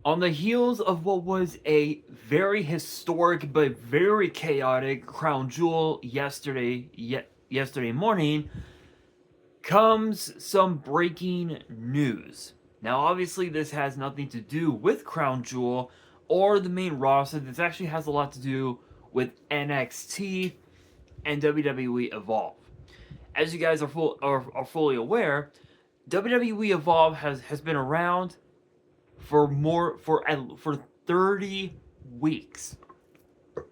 On the heels of what was a very historic but very chaotic crown jewel yesterday morning, comes some breaking news. Now, obviously, this has nothing to do with Crown Jewel or the main roster. This actually has a lot to do with NXT and WWE Evolve. As you guys are fully aware, WWE Evolve has been around for 30 weeks.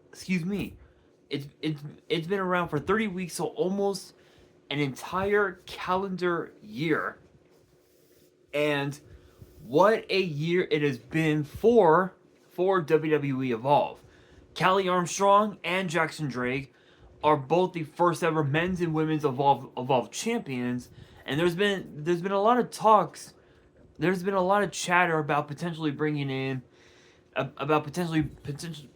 Excuse me. It's been around for 30 weeks, so almost an entire calendar year. And what a year it has been for WWE Evolve. Callie Armstrong and Jackson Drake are both the first ever men's and women's Evolve champions, and there's been a lot of talks. There's been a lot of chatter about potentially bringing in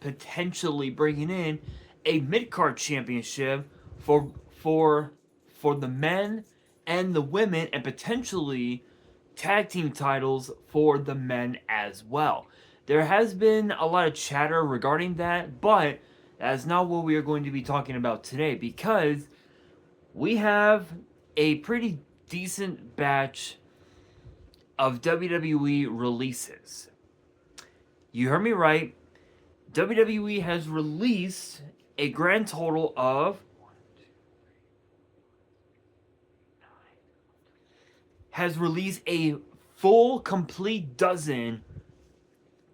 potentially bringing in a mid card championship for for for the men and the women, and potentially tag team titles for the men as well. There has been a lot of chatter regarding that, but that's not what we are going to be talking about today, because we have a pretty decent batch of WWE releases. You heard me right. WWE has released a grand total of has released a full complete dozen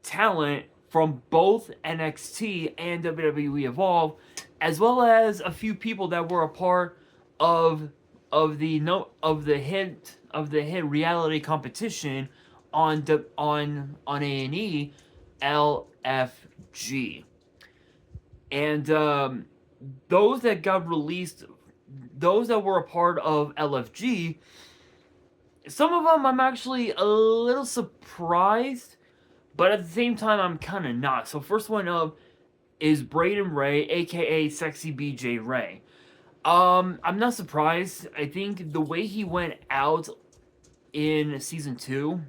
talent from both NXT and WWE Evolve, as well as a few people that were a part of the hit reality competition on A&E, LFG. And those that got released, those that were a part of LFG, some of them I'm actually a little surprised, but at the same time I'm kind of not. So first one up is Braden Ray, aka Sexy BJ Ray. I'm not surprised. I think the way he went out in season 2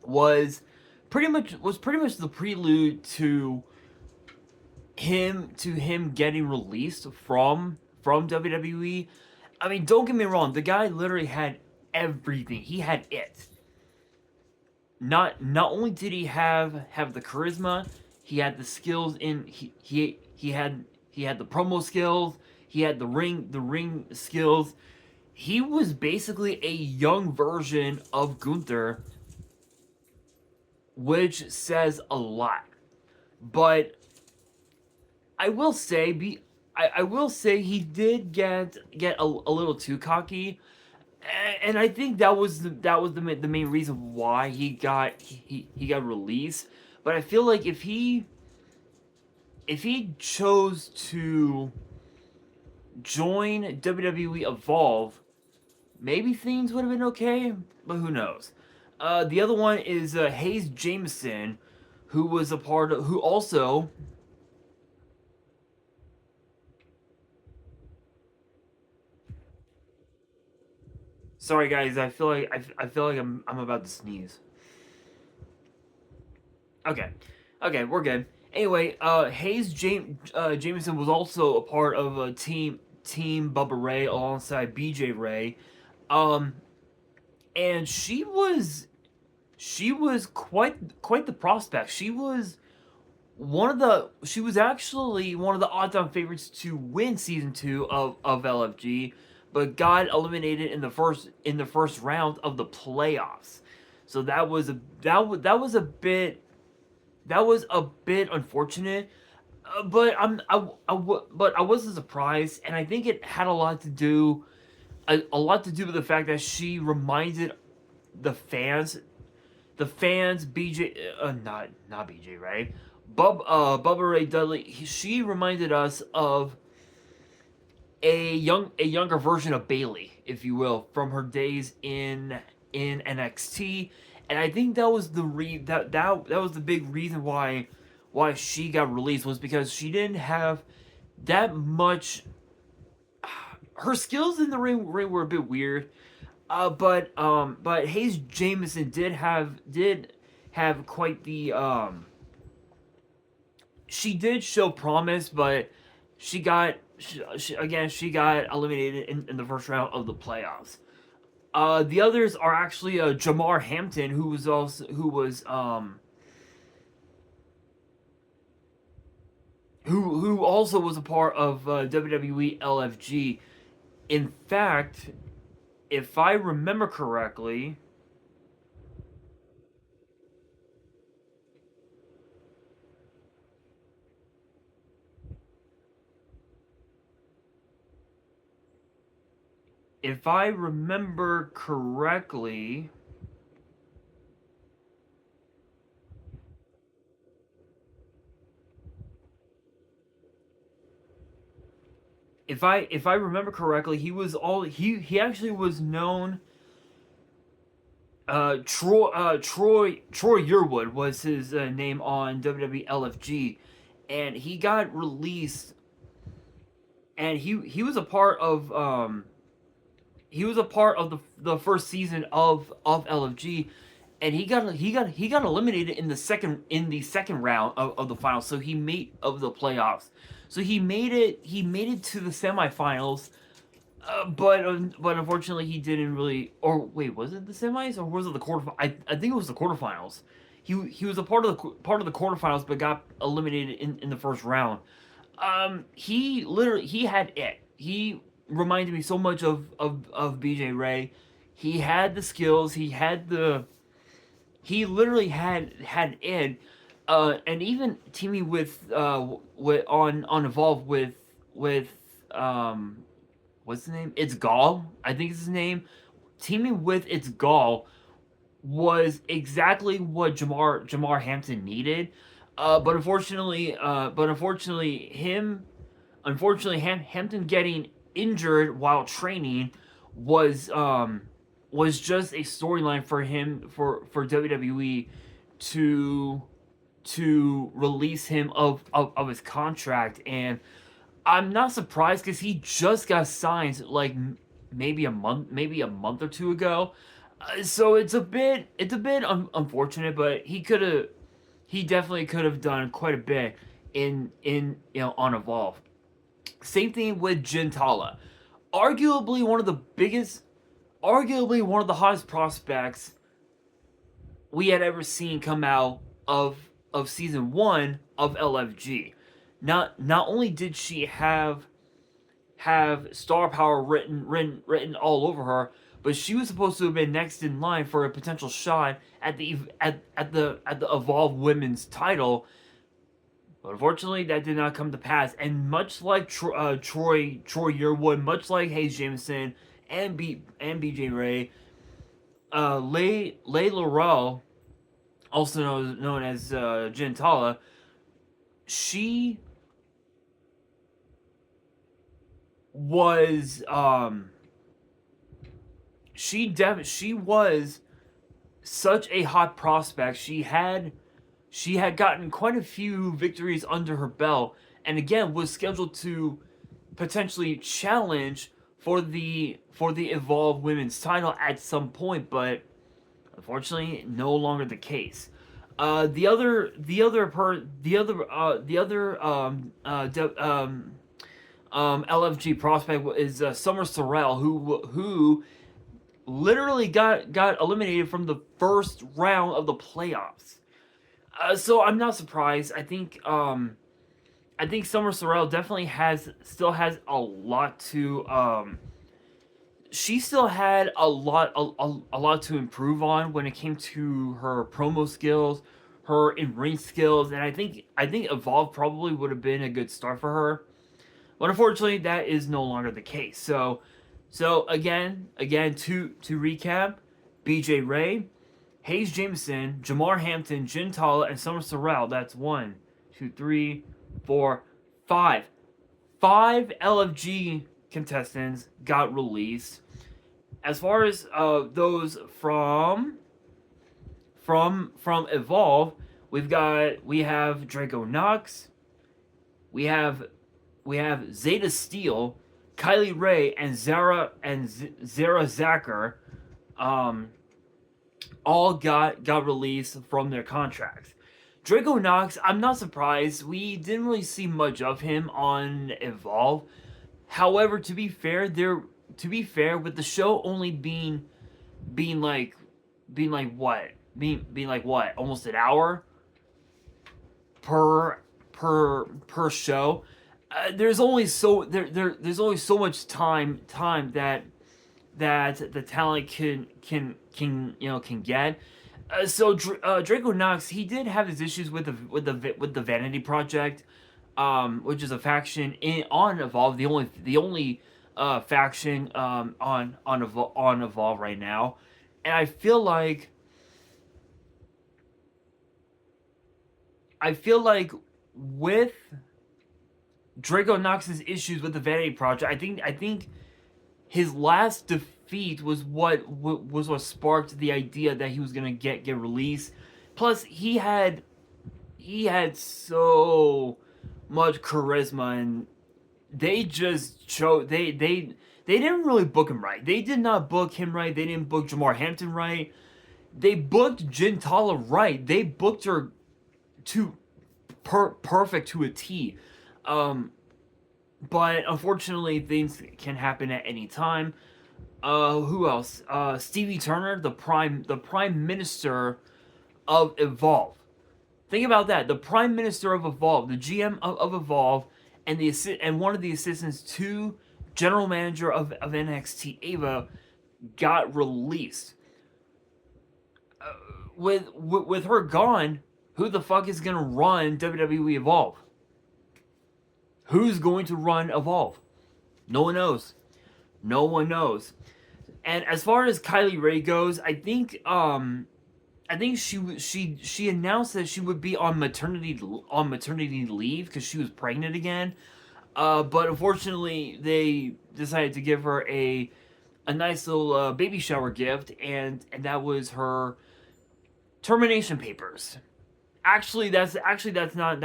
was pretty much the prelude to him getting released from WWE. I mean, don't get me wrong, the guy literally had everything. He had it. Not only did he have the charisma, he had the skills in he had the promo skills, he had the ring skills. He was basically a young version of Gunther, which says a lot. But I will say, I will say he did get a little too cocky, and I think that was the main reason why he got released. But I feel like if he chose to join WWE Evolve, maybe things would have been okay, but who knows. The other one is Hayes Jameson, who was a part of, who also sorry guys, I feel like I'm about to sneeze. Okay, we're good. Anyway, Jameson was also a part of a team Bubba Ray alongside BJ Ray, um, and she was quite the prospect. She was actually one of the odds-on favorites to win season 2 of LFG, but got eliminated in the first round of the playoffs. So that was a bit unfortunate. But I wasn't surprised, and I think it had a lot to do with the fact that she reminded the fans BJ, not BJ, right? Bubba Ray Dudley. She reminded us of a younger version of Bailey, if you will, from her days in NXT, and I think that was that was the big reason why she got released, was because she didn't have that much. Her skills in the ring were a bit weird, but Hayes Jameson did have quite the she did show promise, but she got eliminated in the first round of the playoffs. The others are actually Jamar Hampton, who also was a part of WWE LFG. In fact, if I remember correctly, if I remember correctly, if I remember correctly, he actually was known. Troy Yearwood was his name on WWE LFG, and he got released. And he was a part of the first season of LFG, and he got eliminated in the second round of the finals. So he made of the playoffs. So he made it to the semifinals, but unfortunately he didn't really. Or wait, was it the semis or was it the quarter? I think it was the quarterfinals. He was a part of the quarterfinals, but got eliminated in the first round. He had it. He reminded me so much of BJ Ray. He had the skills. He literally had it. And even teaming on Evolve with what's the name? It's Gall, I think is his name. Teaming with It's Gall was exactly what Jamar Hampton needed. But unfortunately, Hampton getting injured while training was was just a storyline for him for WWE to release him of his contract. And I'm not surprised because he just got signed like maybe a month or two ago. So it's a bit unfortunate, but he definitely could have done quite a bit in on Evolve. Same thing with Gintala, arguably one of the biggest, arguably one of the hottest prospects we had ever seen come out of season one of LFG. Not only did she have star power written all over her, but she was supposed to have been next in line for a potential shot at the Evolve Women's title. But unfortunately, that did not come to pass. And much like Troy Yearwood, much like Hayes Jameson and BJ Ray, Lay Laurel, also known as Gintala, she was she was such a hot prospect. She had gotten quite a few victories under her belt, and again was scheduled to potentially challenge for the Evolve Women's title at some point, but unfortunately, no longer the case. The other LFG prospect is Summer Sorrell, who literally got eliminated from the first round of the playoffs. So I'm not surprised. I think Summer Sorrell definitely still has a lot to she still had a lot to improve on when it came to her promo skills, her in ring skills, and I think Evolve probably would have been a good start for her. But unfortunately, that is no longer the case. So again to recap, BJ Ray, Hayes Jameson, Jamar Hampton, Gintala, and Summer Sorrell. That's 1, 2, 3, 4, 5. 5 LFG contestants got released. As far as those from Evolve, we have Draco Knox, we have Zeta Steel, Kylie Ray, and Zara Zacher. all got released from their contracts. Draco Knox, I'm not surprised. We didn't really see much of him on Evolve. However, with the show only being like being like what being like what almost an hour per per show. There's only there's only so much time that the talent can get. Draco Knox, he did have his issues with the Vanity Project, which is a faction on Evolve, the only faction on Evolve right now, and I feel like with Draco Knox's issues with the Vanity Project, I think his last defeat was what sparked the idea that he was gonna get released. Plus, he had so much charisma, and they just chose they didn't really book him right. They did not book him right. They didn't book Jamar Hampton right. They booked Jintala right. They booked her to perfect to a T. But unfortunately, things can happen at any time. Who else? Stevie Turner, the prime minister of Evolve. Think about that. The prime minister of Evolve, the GM of Evolve, and one of the assistants to general manager of NXT Ava got released. With her gone, who the fuck is gonna run WWE Evolve? Who's going to run Evolve? No one knows. No one knows. And as far as Kylie Ray goes, I think she announced that she would be on maternity leave because she was pregnant again. But unfortunately, they decided to give her a nice little baby shower gift, and that was her termination papers. Actually, that's not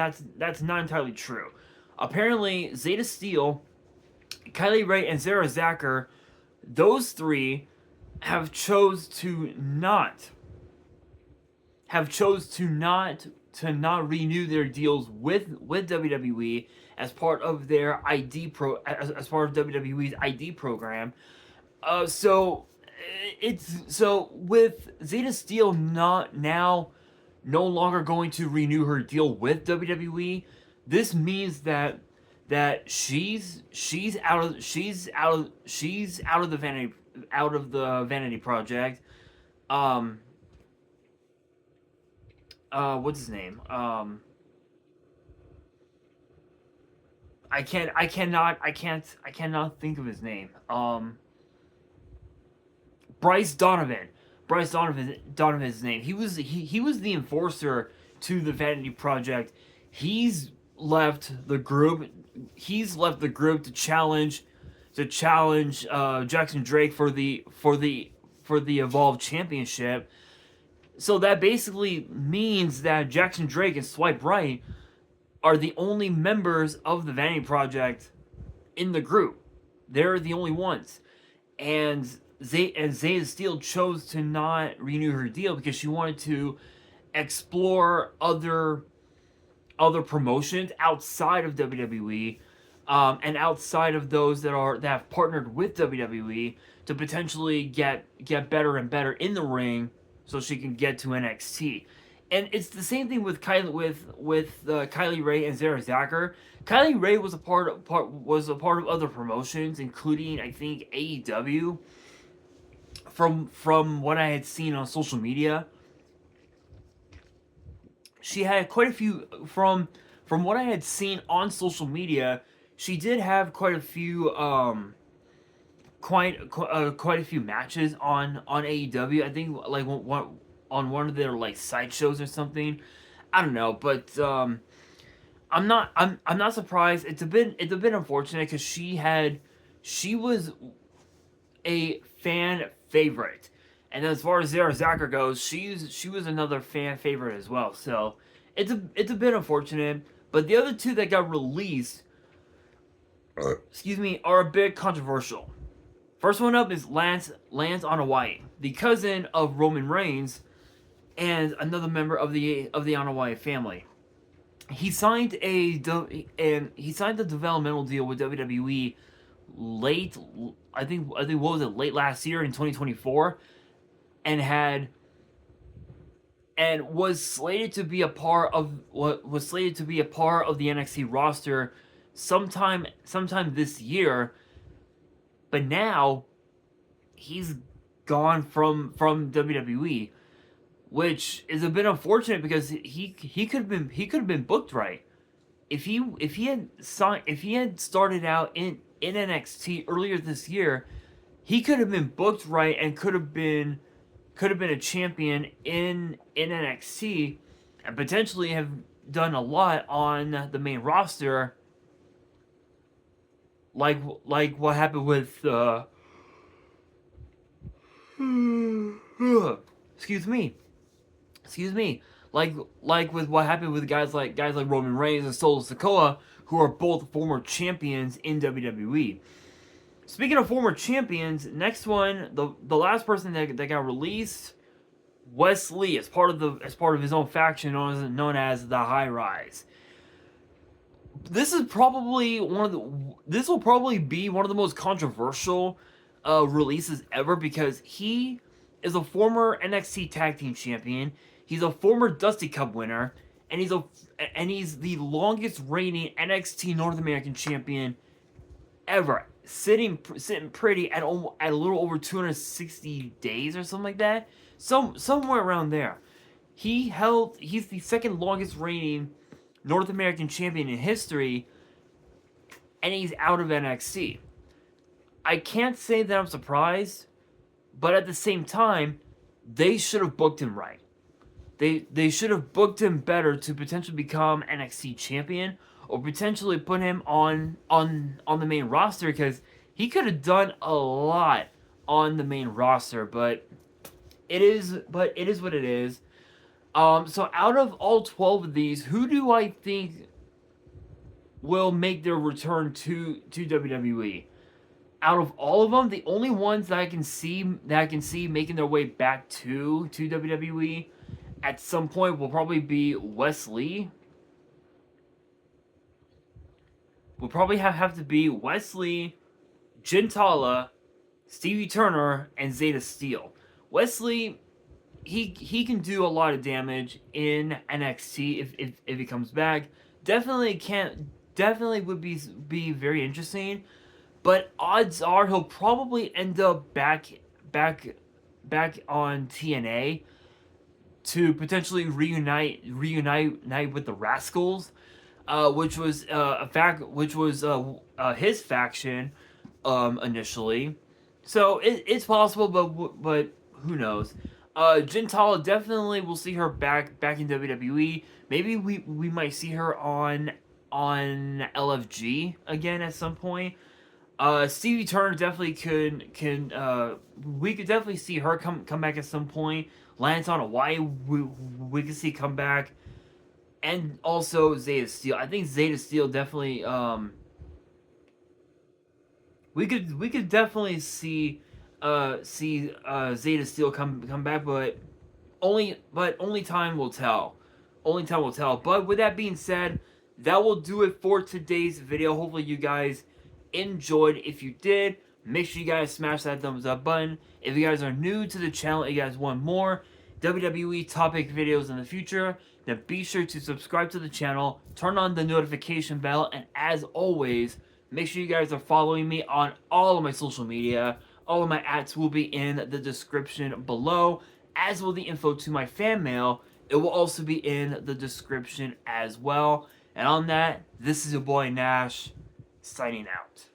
entirely true. Apparently, Zeta Steel, Kylie Ray, and Sarah Zacher, those three have chose to not renew their deals with WWE as part of their as part of WWE's ID program. So with Zeta Steel no longer going to renew her deal with WWE, this means that she's out of the Vanity Project. What's his name? I cannot think of his name. Bryce Donovan. Bryce Donovan's his name. He was the enforcer to the Vanity Project. He's left the group. To challenge Jackson Drake for the Evolve Championship. So that basically means that Jackson Drake and Swipe Right are the only members of the Vanity Project in the group. They're the only ones. And Zeta Steel chose to not renew her deal because she wanted to explore other promotions outside of WWE, and outside of those that have partnered with WWE to potentially get better and better in the ring, so she can get to NXT. And it's the same thing with Kylie Ray and Sarah Zacher. Kylie Ray was a part of other promotions, including I think AEW. From what I had seen on social media, she had quite a few from what I had seen on social media. She did have quite a few quite a few matches on AEW. I think like on one of their like side shows or something. I don't know, but I'm not surprised. It's a bit unfortunate because she was a fan favorite, and as far as Sarah Zacher goes, she was another fan favorite as well. So it's a bit unfortunate. But the other two that got released, are a bit controversial. First one up is Lance Onawai, the cousin of Roman Reigns, and another member of the Anoa'i family. He signed a developmental deal with WWE late, I think what was it, late last year in 2024, and was slated to be a part of the NXT roster sometime this year, but now he's gone from WWE, which is a bit unfortunate because he could have been booked right. If he had started out in NXT earlier this year, he could have been booked right and could have been a champion in NXT and potentially have done a lot on the main roster, like what happened with excuse me, like with what happened with guys like Roman Reigns and Solo Sikoa, who are both former champions in WWE. Speaking of former champions, next one, the last person that got released, Wes Lee, as part of his own faction known as the High Rise. This will probably be one of the most controversial releases ever, because he is a former NXT Tag Team Champion. He's a former Dusty Cup winner, and he's the longest reigning NXT North American Champion ever, sitting pretty at a little over 260 days or something like that, somewhere around there. He's the second longest reigning North American Champion in history, and he's out of NXT. I can't say that I'm surprised, but at the same time, they should have booked him right. They should have booked him better to potentially become NXT champion, or potentially put him on the main roster, because he could have done a lot on the main roster. But it is what it is. So out of all 12 of these, who do I think will make their return to WWE? Out of all of them, the only ones that I can see making their way back to WWE at some point will probably be Wes Lee. Will probably have to be Wes Lee, Gintala, Stevie Turner, and Zeta Steel. Wes Lee, he can do a lot of damage in NXT if he comes back. Definitely would be very interesting. But odds are he'll probably end up back on TNA to potentially reunite with the Rascals, which was his faction initially. So it's possible, but who knows? Gintala, definitely will see her back in WWE. Maybe we might see her on LFG again at some point. Stevie Turner definitely we could definitely see her come back at some point. Lance on Hawaii, we could see come back, and also Zeta Steel. I think Zeta Steel definitely we could definitely see Zeta Steel come back, but only time will tell. Only time will tell. But with that being said, that will do it for today's video. Hopefully you guys enjoyed. If you did, make sure you guys smash that thumbs up button. If you guys are new to the channel and you guys want more WWE topic videos in the future, then be sure to subscribe to the channel, turn on the notification bell, and as always, make sure you guys are following me on all of my social media. All of my ads will be in the description below, as will the info to my fan mail. It will also be in the description as well. And on that, this is your boy Nash, signing out.